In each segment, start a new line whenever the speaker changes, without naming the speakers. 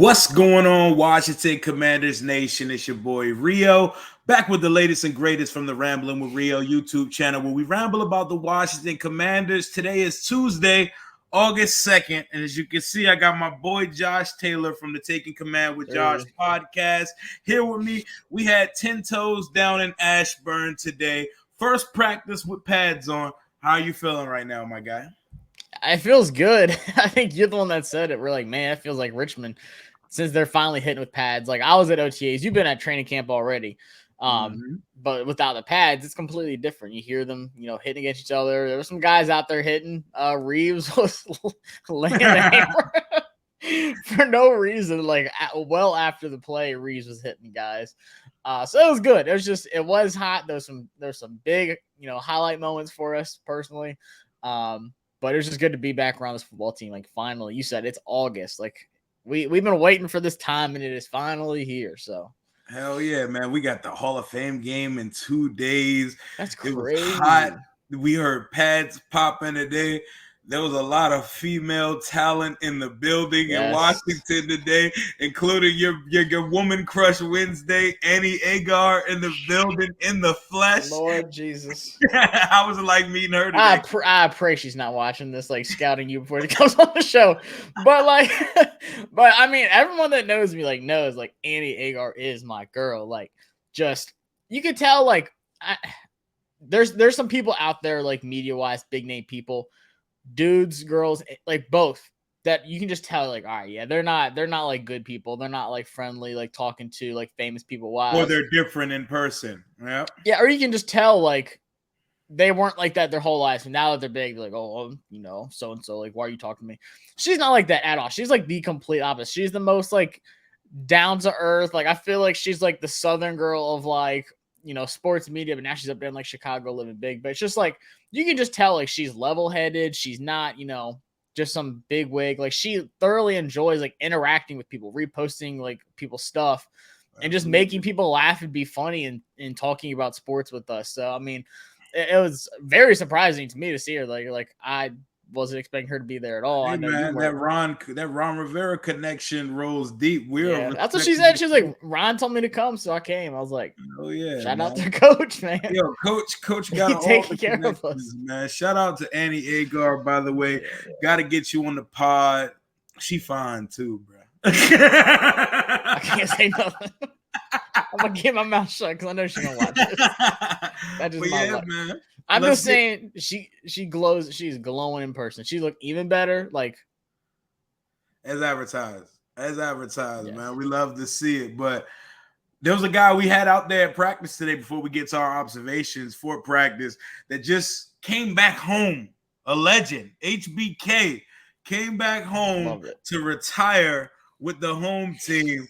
What's going on, Washington Commanders Nation? It's your boy Rio, back with the latest and greatest from the Rambling with Rio YouTube channel, where we ramble about the Washington Commanders. Today is Tuesday, August 2nd, and as you can see, I got my boy Josh Taylor from the Taking Command with Josh podcast here with me. We had 10 toes down in Ashburn today. First practice with pads on. How are you feeling right now, my guy?
It feels good. I think you're the one that said it. We're like, man, it feels like Richmond since they're finally hitting with pads. Like I was at OTAs. You've been at training camp already. But without the pads, it's completely different. You hear them, hitting against each other. There were some guys out there hitting. Reeves was laying the hammer for no reason. Like well after the play, Reeves was hitting guys. So it was good. It was hot. There's some big, highlight moments for us personally. But it was just good to be back around this football team. Like finally, you said it's August. Like we've been waiting for this time, and it is finally here. So
hell yeah, man! We got the Hall of Fame game in 2 days.
That's crazy.
It was hot. We heard pads popping today. There was a lot of female talent in the building in Washington today, including your woman crush Wednesday, Annie Agar in the building in the flesh.
Lord Jesus.
How was it like meeting her today?
I pray she's not watching this, like scouting you before it comes on the show. But I mean, everyone that knows me knows Annie Agar is my girl. Like just you could tell there's some people out there media wise, big name people. Dudes, girls, both that you can just tell all right, yeah, they're not good people. They're not friendly, talking to famous people. Why?
Or they're different in person. Yeah.
Yeah. Or you can just tell they weren't like that their whole lives. And now that they're big, they're oh, so-and-so, why are you talking to me? She's not like that at all. She's the complete opposite. She's the most down to earth. I feel like she's the Southern girl of sports media, but now she's up there in Chicago living big. But it's just you can just tell she's level-headed. She's not, just some big wig. She thoroughly enjoys interacting with people, reposting people's stuff, and just making people laugh and be funny and talking about sports with us. So I mean, it was very surprising to me to see her. I wasn't expecting her to be there at all.
Hey,
I know
man, that Ron Rivera connection rolls deep.
That's what she said. She was like, Ron told me to come, so I came. I was like,
oh yeah,
shout out to Coach, man.
Yo, Coach got all taking care of us, man. Shout out to Annie Agar, by the way. Got to get you on the pod. She fine too, bro.
I can't say nothing. I'm gonna keep my mouth shut because I know she's gonna watch this. That's just my luck. Man. I'm just saying she glows. She's glowing in person. She looked even better,
as advertised. Man. We love to see it. But there was a guy we had out there at practice today before we get to our observations for practice that just came back home. A legend, HBK, came back home to retire with the home team.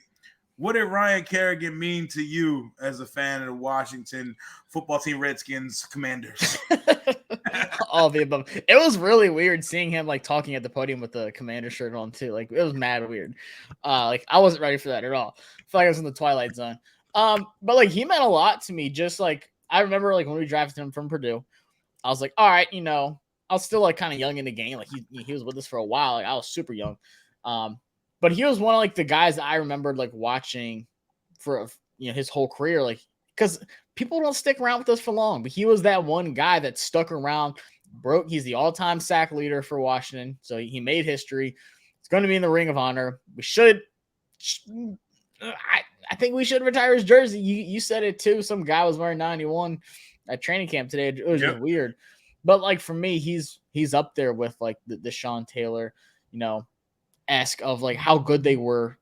What did Ryan Kerrigan mean to you as a fan of the Washington football team, Redskins, Commanders?
All the above. It was really weird seeing him talking at the podium with the Commander shirt on too. It was mad weird. I wasn't ready for that at all. I feel like I was in the Twilight Zone. But he meant a lot to me. Just I remember when we drafted him from Purdue, I was all right, I was still kind of young in the game. He was with us for a while. I was super young. But he was one of the guys that I remembered watching for his whole career, because people don't stick around with us for long. But he was that one guy that stuck around, he's the all-time sack leader for Washington, so he made history. It's going to be in the Ring of Honor. I think we should retire his jersey. You said it too. Some guy was wearing 91 at training camp today. It was just weird. But for me, he's up there with the Sean Taylor, esque of how good they were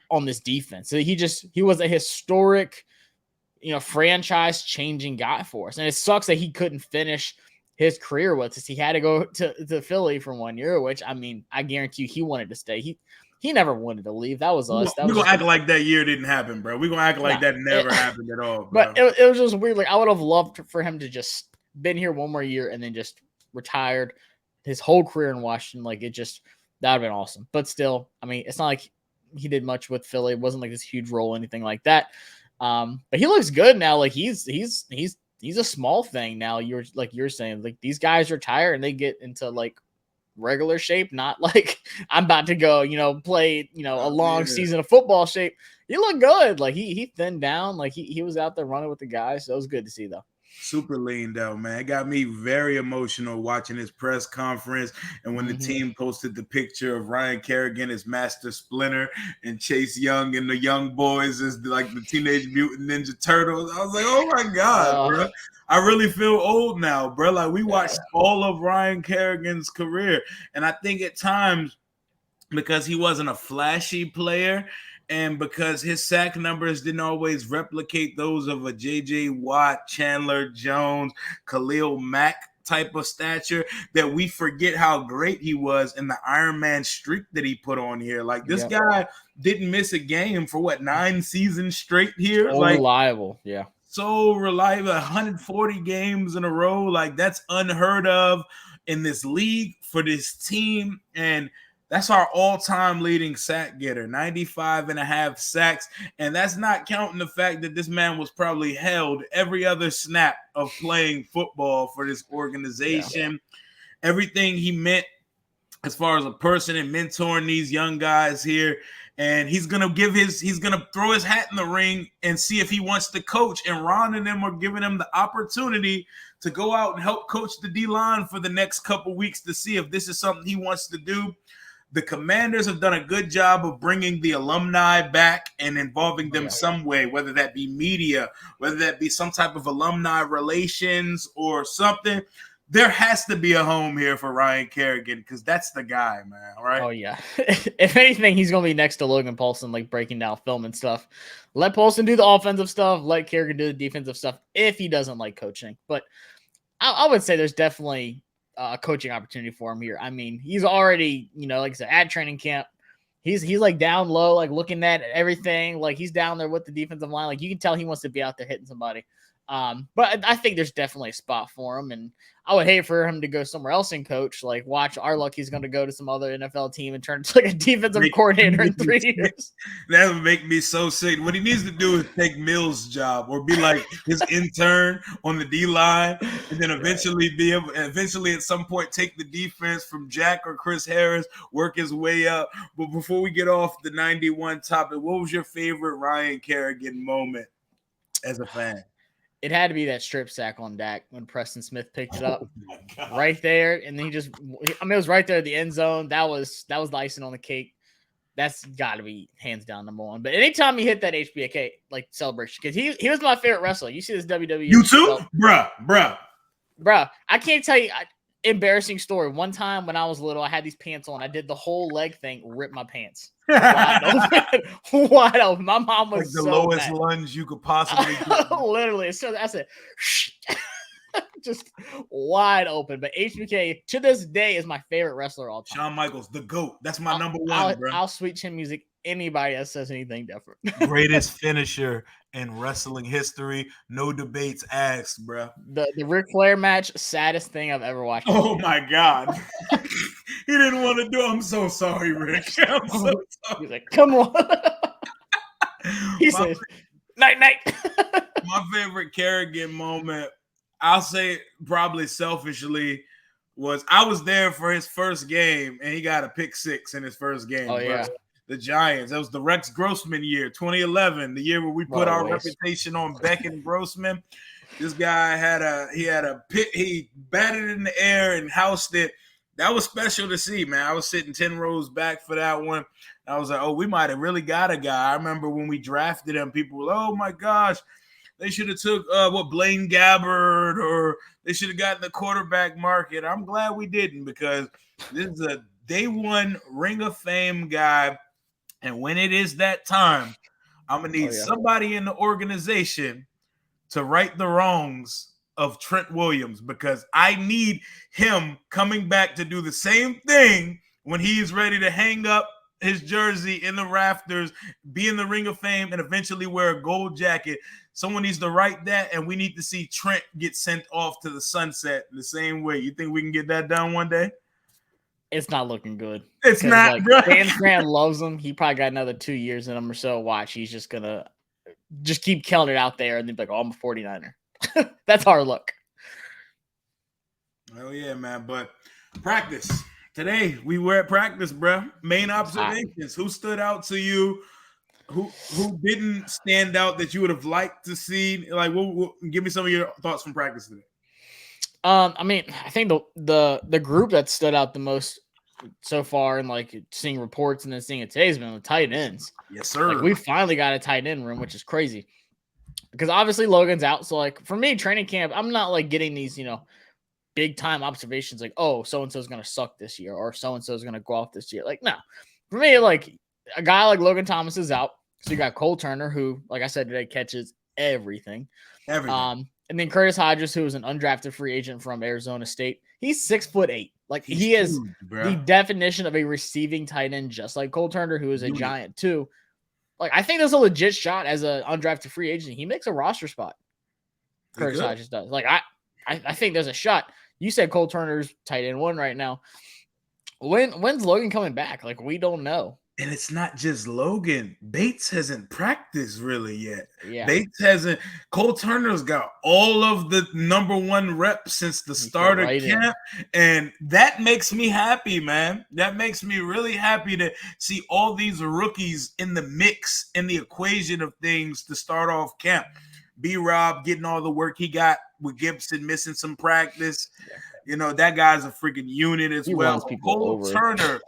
on this defense. So he was a historic, franchise changing guy for us. And it sucks that he couldn't finish his career with us. He had to go to Philly for 1 year, which I mean, I guarantee you he wanted to stay. He never wanted to leave. That was us.
We're going to act like that year didn't happen, bro. We're going to act like that never happened at all, bro.
But it was just weird. I would have loved for him to just been here one more year and then just retired his whole career in Washington. That would have been awesome. But still, I mean, it's not like he did much with Philly. It wasn't this huge role, anything like that. But he looks good now. He's a small thing now. You're saying these guys retire and they get into regular shape, not like I'm about to go, play, a long season of football shape. He looked good. Like he thinned down. Like he was out there running with the guys. So it was good to see though.
Super leaned out, man. It got me very emotional watching his press conference. And when the team posted the picture of Ryan Kerrigan as Master Splinter and Chase Young and the young boys as like the Teenage Mutant Ninja Turtles, I was like, oh my God, bro. I really feel old now, bro. Like we watched all of Ryan Kerrigan's career. And I think at times, because he wasn't a flashy player, and because his sack numbers didn't always replicate those of a J.J. Watt, Chandler Jones, Khalil Mack type of stature, that we forget how great he was in the Iron Man streak that he put on here. Like this guy didn't miss a game for 9 seasons straight here.
So reliable, yeah.
So reliable, 140 games in a row. Like that's unheard of in this league for this team. And that's our all-time leading sack getter, 95.5 sacks. And that's not counting the fact that this man was probably held every other snap of playing football for this organization. Yeah. Everything he meant as far as a person and mentoring these young guys here. And he's going to throw his hat in the ring and see if he wants to coach. And Ron and them are giving him the opportunity to go out and help coach the D-line for the next couple weeks to see if this is something he wants to do. The Commanders have done a good job of bringing the alumni back and involving them some way, whether that be media, whether that be some type of alumni relations or something. There has to be a home here for Ryan Kerrigan because that's the guy, man, right?
Oh, yeah. If anything, he's going to be next to Logan Paulson, like breaking down film and stuff. Let Paulson do the offensive stuff. Let Kerrigan do the defensive stuff if he doesn't like coaching. But I would say there's definitely – a coaching opportunity for him here. I mean, he's already, like I said, at training camp. He's like down low, like looking at everything. Like he's down there with the defensive line. Like you can tell he wants to be out there hitting somebody. But I think there's definitely a spot for him. And I would hate for him to go somewhere else and coach. Like watch our luck, he's going to go to some other NFL team and turn into like a defensive coordinator in 3 years.
That would make me so sick. What he needs to do is take Mills' job or be like his intern on the D-line and then eventually at some point take the defense from Jack or Chris Harris, work his way up. But before we get off the 91 topic, what was your favorite Ryan Kerrigan moment as a fan?
It had to be that strip sack on Dak when Preston Smith picked it up right there. And then it was right there at the end zone. That was the icing on the cake. That's got to be hands down number one. But anytime he hit that HBK like celebration, because he was my favorite wrestler. You see this WWE.
You too? Bruh.
I can't tell you. Embarrassing story. One time when I was little, I had these pants on. I did the whole leg thing, ripped my pants. Wide open. My mom was
like the lowest lunge you could possibly do.
Literally. So I said, just wide open. But HBK to this day is my favorite wrestler all time.
Shawn Michaels, the GOAT. That's my number one, bro.
I'll sweet chin music anybody that says anything different.
Greatest finisher in wrestling history. No debates asked, bro.
The Ric Flair match, saddest thing I've ever watched.
Oh my God. He didn't want to do it. I'm so sorry, Rick. I'm so sorry.
He's like, come on. He said, night.
My favorite Kerrigan moment, I'll say probably selfishly, was I was there for his first game and he got a pick 6 in his first game.
Oh, yeah.
The Giants. That was the Rex Grossman year, 2011, the year where we put our reputation on Beck and Grossman. This guy had a pit. He batted in the air and housed it. That was special to see, man. I was sitting 10 rows back for that one. I was like, oh, we might have really got a guy. I remember when we drafted him, people were, oh my gosh, they should have took Blaine Gabbert, or they should have gotten the quarterback market. I'm glad we didn't, because this is a day one Ring of Fame guy. And when it is that time, I'm going to need somebody in the organization to right the wrongs of Trent Williams, because I need him coming back to do the same thing when he is ready to hang up his jersey in the rafters, be in the Ring of Fame, and eventually wear a gold jacket. Someone needs to write that, and we need to see Trent get sent off to the sunset the same way. You think we can get that done one day?
It's not looking good.
It's not, bro.
Dan Grant loves him. He probably got another 2 years in him or so. Watch, he's just going to just keep killing it out there, and then be like, oh, I'm a 49er. That's our look.
Oh, yeah, man. But practice. Today we were at practice, bro. Main observations. Who stood out to you? Who didn't stand out that you would have liked to see? Like, give me some of your thoughts from practice today.
I mean, I think the group that stood out the most so far, and like seeing reports and then seeing it today, has been the tight ends.
Yes, sir.
Like, we finally got a tight end room, which is crazy because obviously Logan's out. So like for me, training camp, I'm not like getting these, big time observations like, oh, so and so is gonna suck this year, or so and so is gonna go off this year. Like, no, for me, like a guy like Logan Thomas is out. So you got Cole Turner, who, like I said today, catches everything. And then Curtis Hodges, who is an undrafted free agent from Arizona State. He's 6'8". Like, he is the definition of a receiving tight end, just like Cole Turner, who is a giant too. Like, I think there's a legit shot as an undrafted free agent. He makes a roster spot. Curtis Hodges does. Like, I think there's a shot. You said Cole Turner's tight end 1 right now. When's Logan coming back? Like, we don't know.
And it's not just Logan. Bates hasn't practiced really yet.
Yeah.
Bates hasn't. Cole Turner's got all of the number 1 reps since the start of camp. And that makes me happy, man. That makes me really happy to see all these rookies in the mix, in the equation of things to start off camp. B-Rob getting all the work he got with Gibson missing some practice. That guy's a freaking unit as well. Cole Turner,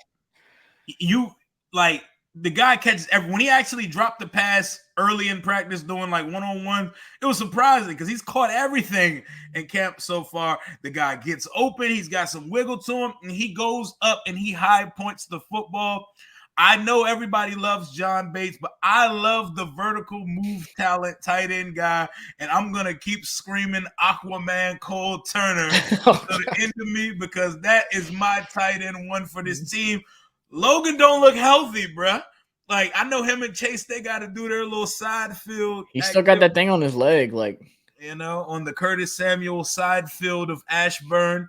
like, the guy catches when he actually dropped the pass early in practice doing like one-on-one, it was surprising because he's caught everything in camp so far. The guy gets open, he's got some wiggle to him, and he goes up and he high points the football. I know everybody loves John Bates, but I love the vertical move talent tight end guy, and I'm going to keep screaming Aquaman Cole Turner to the end of me because that is my tight end 1 for this team. Logan don't look healthy, bruh. Like, I know him and Chase, they got to do their little side field.
He still got that thing on his leg, like,
on the Curtis Samuel side field of Ashburn.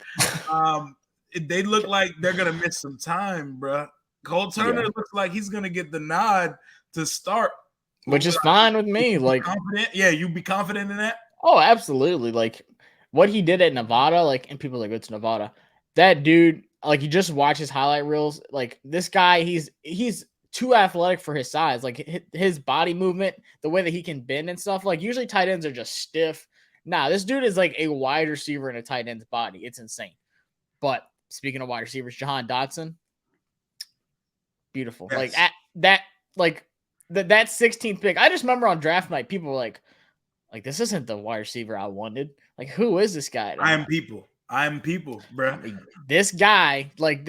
They look like they're going to miss some time, bruh. Cole Turner looks like he's going to get the nod to start.
Which is fine with me. Like,
confident? Yeah, you be confident in that?
Oh, absolutely. Like, what he did at Nevada, like, and people are like, it's Nevada. That dude, like, you just watch his highlight reels. Like, this guy, he's too athletic for his size. Like, his body movement, the way that he can bend and stuff. Like, usually tight ends are just stiff. Nah, this dude is like a wide receiver in a tight end's body. It's insane. But speaking of wide receivers, Jahan Dotson, beautiful. Yes. Like that 16th pick. I just remember on draft night, people were like, this isn't the wide receiver I wanted. Like, who is this guy?
I am people, bro.
I mean, this guy, like,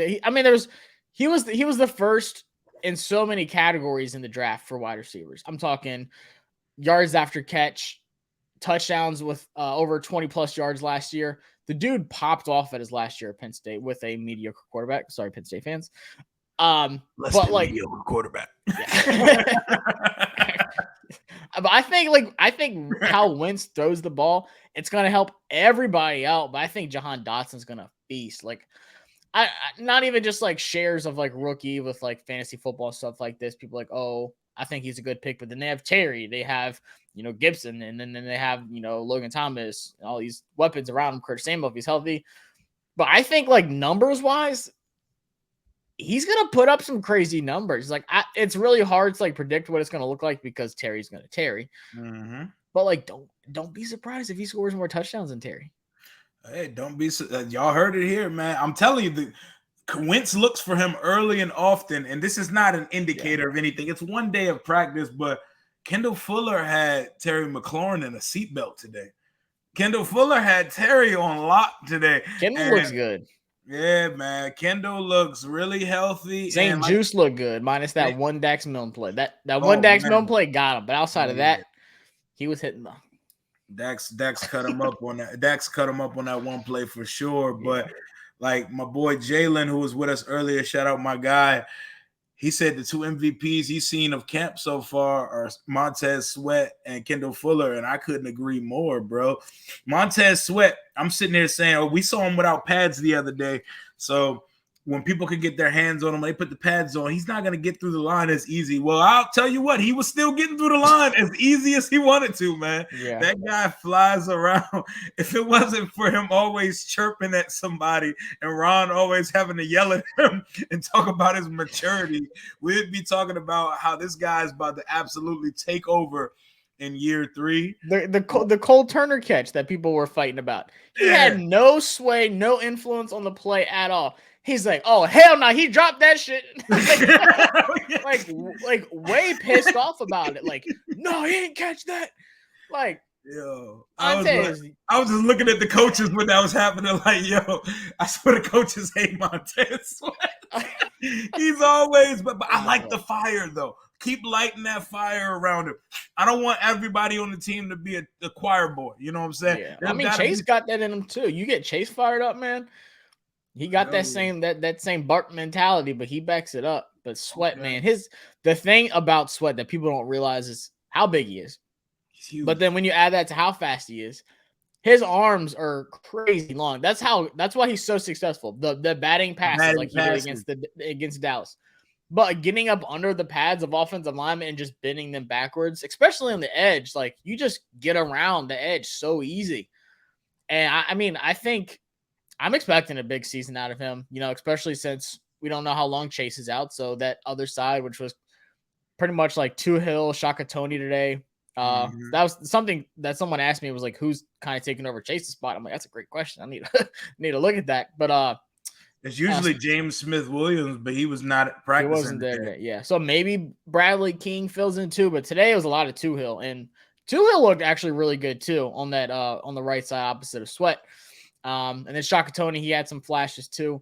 he was the first in so many categories in the draft for wide receivers. I'm talking yards after catch, touchdowns with over 20 plus yards last year. The dude popped off at his last year at Penn State with a mediocre quarterback. Sorry, Penn State fans. But like
mediocre quarterback.
Yeah. But I think how Wentz throws the ball, it's gonna help everybody out. But I think Jahan Dotson's gonna feast. Like, I not even just like shares of like rookie with like fantasy football stuff like this. People like, oh, I think he's a good pick. But then they have Terry, they have Gibson, and then they have Logan Thomas, and all these weapons around him. Curtis Samuel if he's healthy. But I think like numbers wise, he's going to put up some crazy numbers. Like, it's really hard to like predict what it's going to look like because Terry's going to Terry.
Mm-hmm.
But like, don't be surprised if he scores more touchdowns than Terry.
Hey, don't be. Y'all heard it here, man. I'm telling you, the Wentz looks for him early and often, and this is not an indicator of anything. It's one day of practice, but Kendall Fuller had Terry McLaurin in a seatbelt today. Kendall Fuller had Terry on lock today.
Kendall looks good.
Yeah, man. Kendall looks really healthy.
St. Juice looked good, minus that one Dax Milne play. That one Dax Milne play got him, but outside of that, he was hitting the
Dax cut him up on that. Dax cut him up on that one play for sure. But like my boy Jalen, who was with us earlier, shout out my guy. He said the 2 MVPs he's seen of camp so far are Montez Sweat and Kendall Fuller, and I couldn't agree more, bro. Montez Sweat, I'm sitting there saying, we saw him without pads the other day. So when people could get their hands on him, they put the pads on, he's not going to get through the line as easy. Well, I'll tell you what, he was still getting through the line as easy as he wanted to, man.
Yeah.
That guy flies around. If it wasn't for him always chirping at somebody and Ron always having to yell at him and talk about his maturity, we'd be talking about how this guy's about to absolutely take over in year 3.
The Cole Turner catch that people were fighting about. He had no sway, no influence on the play at all. He's like, oh, hell no, he dropped that shit. like way pissed off about it. Like, no, he didn't catch that. Like,
yo, I was just looking at the coaches when that was happening. Like, yo, I swear the coaches hate Montez Sweat. He's always, but I like the fire though. Keep lighting that fire around him. I don't want everybody on the team to be a choir boy. You know what I'm saying?
Yeah. I mean, Chase got that in him too. You get Chase fired up, man. He got that same Bart mentality, but he backs it up. But Sweat, man, the thing about Sweat that people don't realize is how big he is.
He's huge.
But then when you add that to how fast he is, his arms are crazy long. That's why he's so successful. The batting passes he did against Dallas. But getting up under the pads of offensive linemen and just bending them backwards, especially on the edge, like you just get around the edge so easy. And I think I'm expecting a big season out of him, especially since we don't know how long Chase is out. So that other side, which was pretty much like Hill, Shaka Toney today. That was something that someone asked me. It was like, who's kind of taking over Chase's spot? I'm like, that's a great question. I need to look at that. But
it's usually James Smith-Williams, but he was not practicing.
He wasn't there today. Yeah. So maybe Bradley King fills in too, but today it was a lot of Hill, and Hill looked actually really good too on that on the right side opposite of Sweat. And then Shaka Toney, he had some flashes too.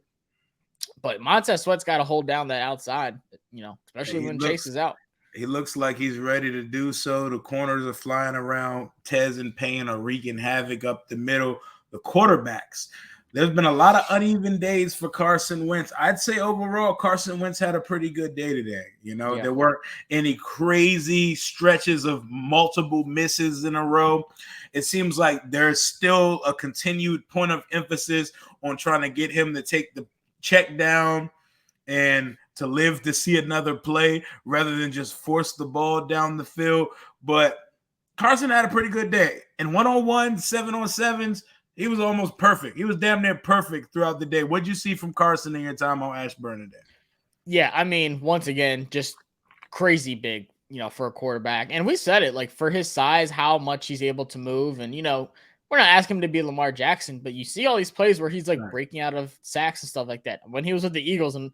But Montez Sweat's got to hold down that outside, especially when Chase is out.
He looks like he's ready to do so. The corners are flying around. Tez and Payne are wreaking havoc up the middle. The quarterbacks. There's been a lot of uneven days for Carson Wentz. I'd say overall, Carson Wentz had a pretty good day today. There weren't any crazy stretches of multiple misses in a row. It seems like there's still a continued point of emphasis on trying to get him to take the check down and to live to see another play rather than just force the ball down the field. But Carson had a pretty good day. And 1-on-1, 7-on-7s, he was almost perfect. He was damn near perfect throughout the day. What'd you see from Carson in your time on Ashburn today?
Yeah, I mean, once again, just crazy big, for a quarterback. And we said it, like, for his size, how much he's able to move. And, we're not asking him to be Lamar Jackson, but you see all these plays where he's, like, breaking out of sacks and stuff like that. When he was with the Eagles, and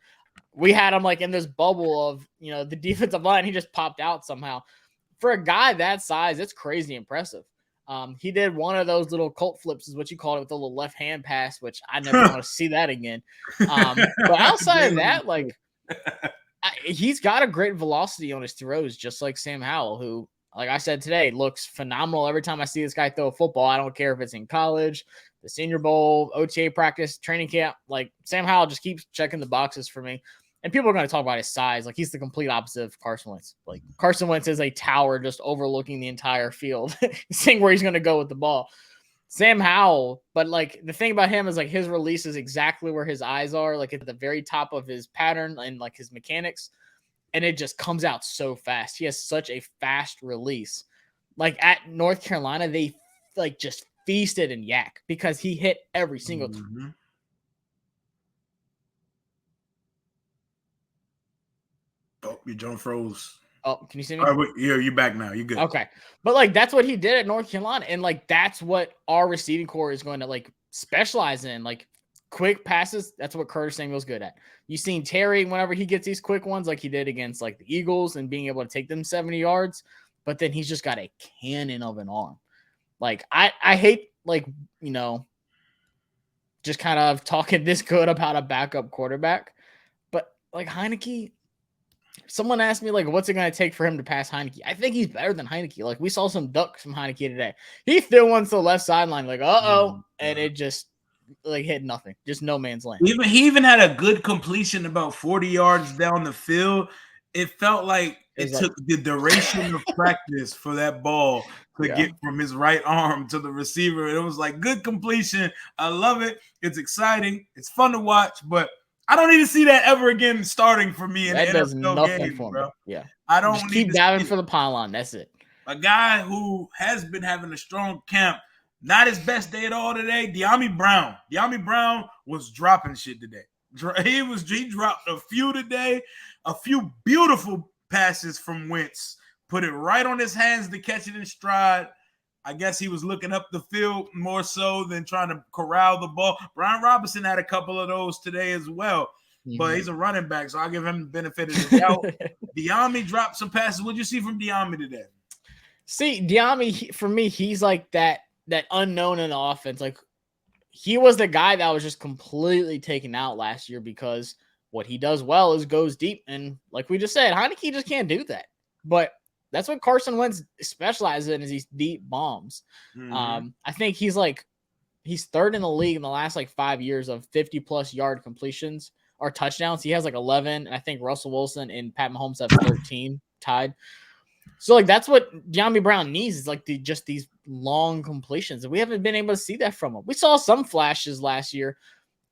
we had him, like, in this bubble of, the defensive line, he just popped out somehow. For a guy that size, it's crazy impressive. He did one of those little Colt flips, is what you call it, with a little left hand pass, which I never want to see that again. But outside of that, like, he's got a great velocity on his throws, just like Sam Howell, who, like I said today, looks phenomenal every time I see this guy throw a football. I don't care if it's in college, the Senior Bowl, OTA practice, training camp. Like, Sam Howell just keeps checking the boxes for me. And people are going to talk about his size. Like, he's the complete opposite of Carson Wentz. Like, Carson Wentz is a tower just overlooking the entire field, seeing where he's going to go with the ball. Sam Howell, but, like, the thing about him is, like, his release is exactly where his eyes are, like, at the very top of his pattern and, like, his mechanics. And it just comes out so fast. He has such a fast release. Like, at North Carolina, they, like, just feasted and yak because he hit every single time.
Oh, your John froze.
Oh, can you see me?
All right, you're back now. You're good.
Okay. But, like, that's what he did at North Carolina. And, like, that's what our receiving core is going to, like, specialize in. Like, quick passes, that's what Curtis Samuel's good at. You've seen Terry, whenever he gets these quick ones, like he did against, like, the Eagles and being able to take them 70 yards. But then he's just got a cannon of an arm. Like, I hate, like, just kind of talking this good about a backup quarterback. But, like, Heineke, someone asked me, like, what's it going to take for him to pass Heineke? I think he's better than Heineke. Like, we saw some ducks from Heineke today. He threw one to the left sideline, like, and it just, like, hit nothing. Just no man's land.
He even had a good completion about 40 yards down the field. It felt like it took the duration of practice for that ball to get from his right arm to the receiver. It was like good completion. I love it. It's exciting. It's fun to watch, but I don't need to see that ever again starting for me in
that
the
does
NFL
nothing
game,
for me.
bro.
Yeah.
I don't
just
need
keep
to
diving for the pylon. That's it.
A guy who has been having a strong camp, not his best day at all today, De'Ami Brown. De'Ami Brown was dropping shit today. He dropped a few today, a few beautiful passes from Wentz. Put it right on his hands to catch it in stride. I guess he was looking up the field more so than trying to corral the ball. Brian Robinson had a couple of those today as well, but he's a running back, so I'll give him the benefit of the doubt. De'Ami dropped some passes. What'd you see from De'Ami today?
See, De'Ami, for me, he's like that unknown in the offense. Like, he was the guy that was just completely taken out last year because what he does well is goes deep. And like we just said, Heineke just can't do that. But that's what Carson Wentz specializes in, is these deep bombs. I think he's third in the league in the last like 5 years of 50+ yard completions or touchdowns. He has like 11, and I think Russell Wilson and Pat Mahomes have 13 tied. So like that's what De'Ami Brown needs, is like just these long completions, and we haven't been able to see that from him. We saw some flashes last year,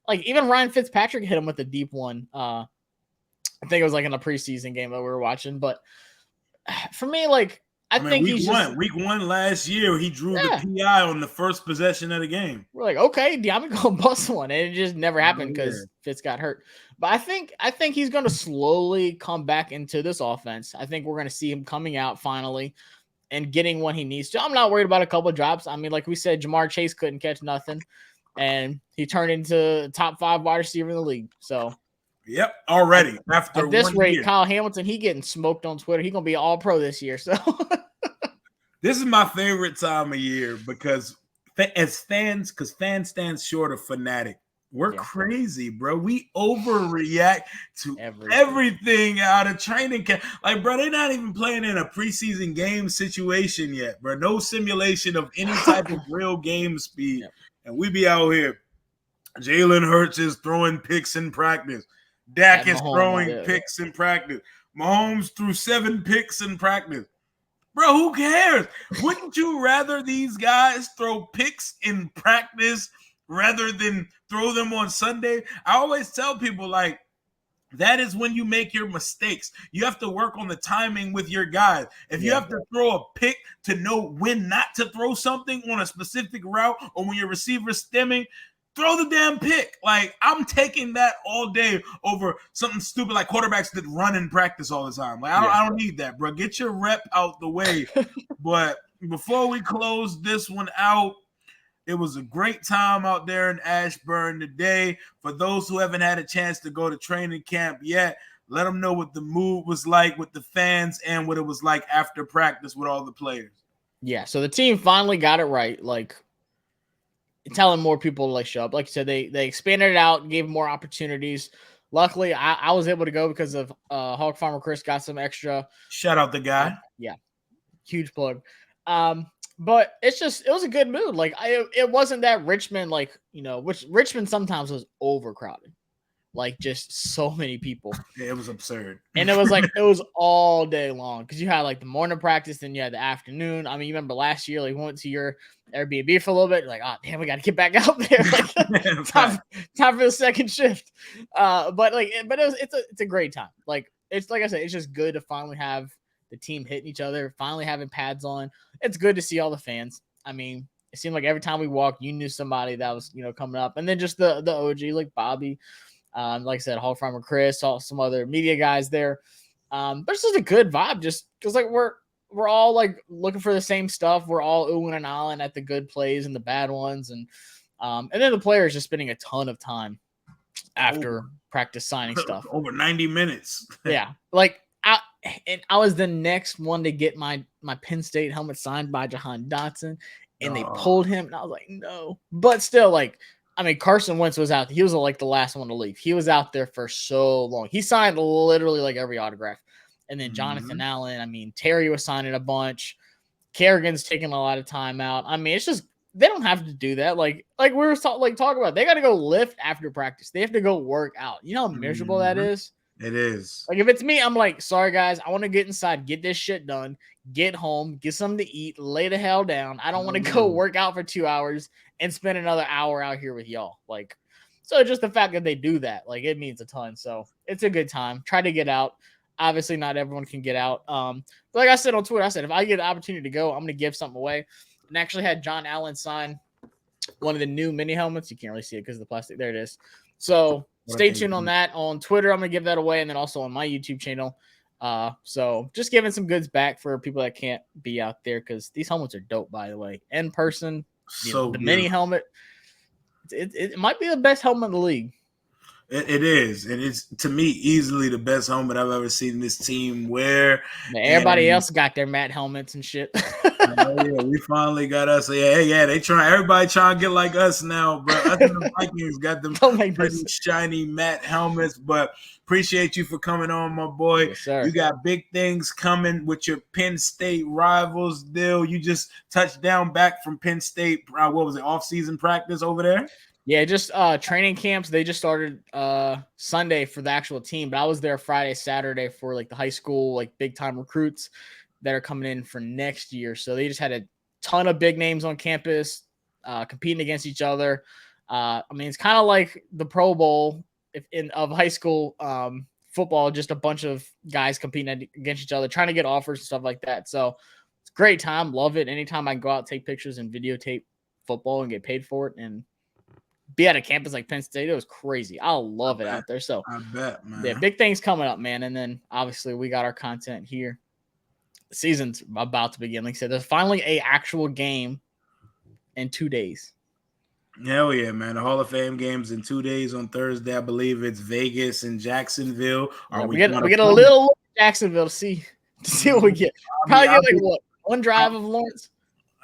like even Ryan Fitzpatrick hit him with a deep one. I think it was like in a preseason game that we were watching, but for me, like I think
week one last year, he drew the PI on the first possession of the game.
We're like, okay, De'Ami gonna bust one, and it just never happened because Fitz got hurt. But I think he's gonna slowly come back into this offense. I think we're gonna see him coming out finally and getting what he needs to. I'm not worried about a couple of drops. I mean, like we said, Jamar Chase couldn't catch nothing, and he turned into top 5 wide receiver in the league. So,
yep, already after
at this rate,
year.
Kyle Hamilton, he getting smoked on Twitter. He gonna be all pro this year. So,
this is my favorite time of year because as fans, because fan stands short of fanatic. We're crazy, bro. We overreact to everything out of training camp. Like, bro, they're not even playing in a preseason game situation yet, bro. No simulation of any type of real game speed. And we be out here. Jalen Hurts is throwing picks in practice. Dak is throwing picks in practice. Mahomes threw 7 picks in practice. Bro, who cares? Wouldn't you rather these guys throw picks in practice rather than throw them on Sunday? I always tell people, like, that is when you make your mistakes. You have to work on the timing with your guys. If you have to throw a pick to know when not to throw something on a specific route, or when your receiver's stemming, throw the damn pick. Like, I'm taking that all day over something stupid like quarterbacks that run in practice all the time. Like, I don't need that, bro. Get your rep out the way. But before we close this one out, it was a great time out there in Ashburn today. For those who haven't had a chance to go to training camp yet, let them know what the mood was like with the fans and what it was like after practice with all the players.
Yeah, so the team finally got it right. Like, telling more people to like show up. Like you said, they expanded it out, gave more opportunities. Luckily, I was able to go because of Hog Farmer Chris got some extra.
Shout out the guy.
Huge plug. But it was a good mood. Like, it wasn't that Richmond, like, which Richmond sometimes was overcrowded. Like, just so many people.
Yeah, it was absurd.
And it was like, it was all day long because you had like the morning practice, then you had the afternoon. I mean, you remember last year, like, we went to your Airbnb for a little bit. You're like, oh, damn, we got to get back out there. Like, time for the second shift. But it's a great time. Like, it's like I said, it's just good to finally have the team hitting each other, finally having pads on. It's good to see all the fans. I mean, it seemed like every time we walked, you knew somebody that was, coming up. And then just the OG, like Bobby, like I said, Hall Farmer Chris, saw some other media guys there. But it's just a good vibe, just because like we're all like looking for the same stuff. We're all oohing and ahhing at the good plays and the bad ones, and then the players just spending a ton of time after practice signing stuff.
Over 90 minutes.
Yeah, like I was the next one to get my Penn State helmet signed by Jahan Dotson, and they pulled him, and I was like, no. But still, like, I mean, Carson Wentz was out. He was like the last one to leave. He was out there for so long. He signed literally like every autograph. And then Jonathan Allen, I mean, Terry was signing a bunch. Kerrigan's taking a lot of time out. I mean, it's just, they don't have to do that. Like we were talking about, they got to go lift after practice. They have to go work out. You know how miserable that is?
It is.
Like, if it's me, I'm like, sorry, guys, I want to get inside, get this shit done, get home, get something to eat, lay the hell down. I don't want to go work out for 2 hours and spend another hour out here with y'all. Like, So just the fact that they do that, like, it means a ton. So it's a good time. Try to get out. Obviously, not everyone can get out. But like I said on Twitter, I said if I get the opportunity to go, I'm going to give something away. And actually had John Allen sign one of the new mini helmets. You can't really see it because of the plastic. There it is. So stay tuned on that. On Twitter, I'm going to give that away, and then also on my YouTube channel. So just giving some goods back for people that can't be out there, because these helmets are dope, by the way. In person, the mini helmet, it might be the best helmet in the league.
It is. And it's, to me, easily the best helmet I've ever seen this team wear.
Everybody else got their matte helmets and shit.
Yeah, we finally got us. Yeah, everybody trying to get like us now, bro. Us and the Vikings got them pretty shiny matte helmets, but appreciate you for coming on, my boy.
Yes, sir.
You got big things coming with your Penn State rivals deal. You just touched down back from Penn State. What was it, off-season practice over there?
Yeah, just training camps. They just started Sunday for the actual team, but I was there Friday, Saturday for like the high school, like big time recruits that are coming in for next year. So they just had a ton of big names on campus competing against each other. I mean, it's kind of like the Pro Bowl of high school football, just a bunch of guys competing against each other, trying to get offers and stuff like that. So it's a great time. Love it. Anytime I can go out, take pictures and videotape football and get paid for it and be at a campus like Penn State, it was crazy. I love it out there. So
I bet, man.
Yeah, big things coming up, man. And then obviously we got our content here. The season's about to begin. Like I said, there's finally a actual game in 2 days.
Hell yeah, man. The Hall of Fame games in 2 days on Thursday. I believe it's Vegas and Jacksonville.
We get a little look at Jacksonville to see what we get. Probably get like what, one drive of Lawrence?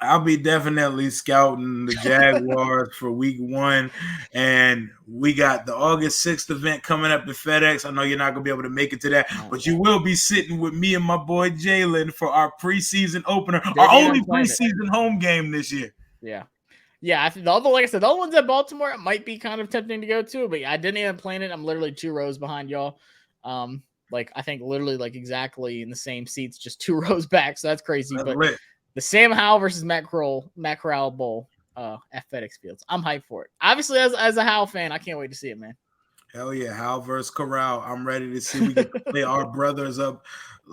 I'll be definitely scouting the Jaguars for week 1. And we got the August 6th event coming up at FedEx. I know you're not going to be able to make it to that, but you will be sitting with me and my boy Jalen for our preseason opener, our only preseason home game this year.
Yeah. Yeah, I think like I said, the other ones at Baltimore, it might be kind of tempting to go to, but I didn't even plan it. I'm literally 2 rows behind y'all. Like I think literally like exactly in the same seats, just 2 rows back. So that's crazy.
That's
but
lit.
The Sam Howell versus Matt Corral Bowl at FedEx Fields. I'm hyped for it. Obviously, as a Howell fan, I can't wait to see it, man.
Hell yeah, Howell versus Corral. I'm ready to see. We get to play our brothers up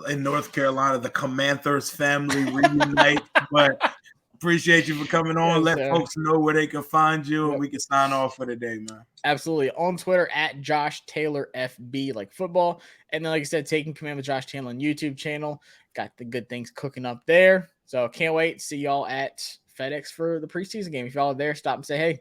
in North Carolina. The Comanthers family reunite. But appreciate you for coming on. Let folks know where they can find you, and we can sign off for the day, man.
Absolutely. On Twitter at Josh Taylor FB, like football. And then, like I said, Taking Command with Josh Taylor on YouTube channel. Got the good things cooking up there. So can't wait to see y'all at FedEx for the preseason game. If y'all are there, stop and say hey.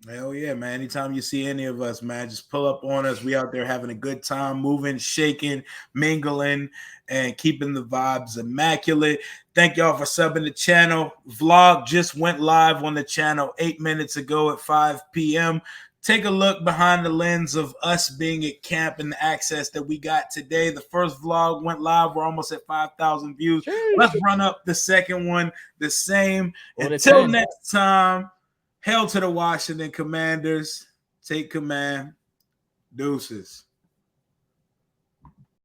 Hell yeah, man. Anytime you see any of us, man, just pull up on us. We out there having a good time, moving, shaking, mingling, and keeping the vibes immaculate. Thank y'all for subbing the channel. Vlog just went live on the channel 8 minutes ago at 5 p.m. Take a look behind the lens of us being at camp and the access that we got today. The first vlog went live. We're almost at 5,000 views. Let's run up the second one the same. Until next time, hail to the Washington Commanders. Take command. Deuces.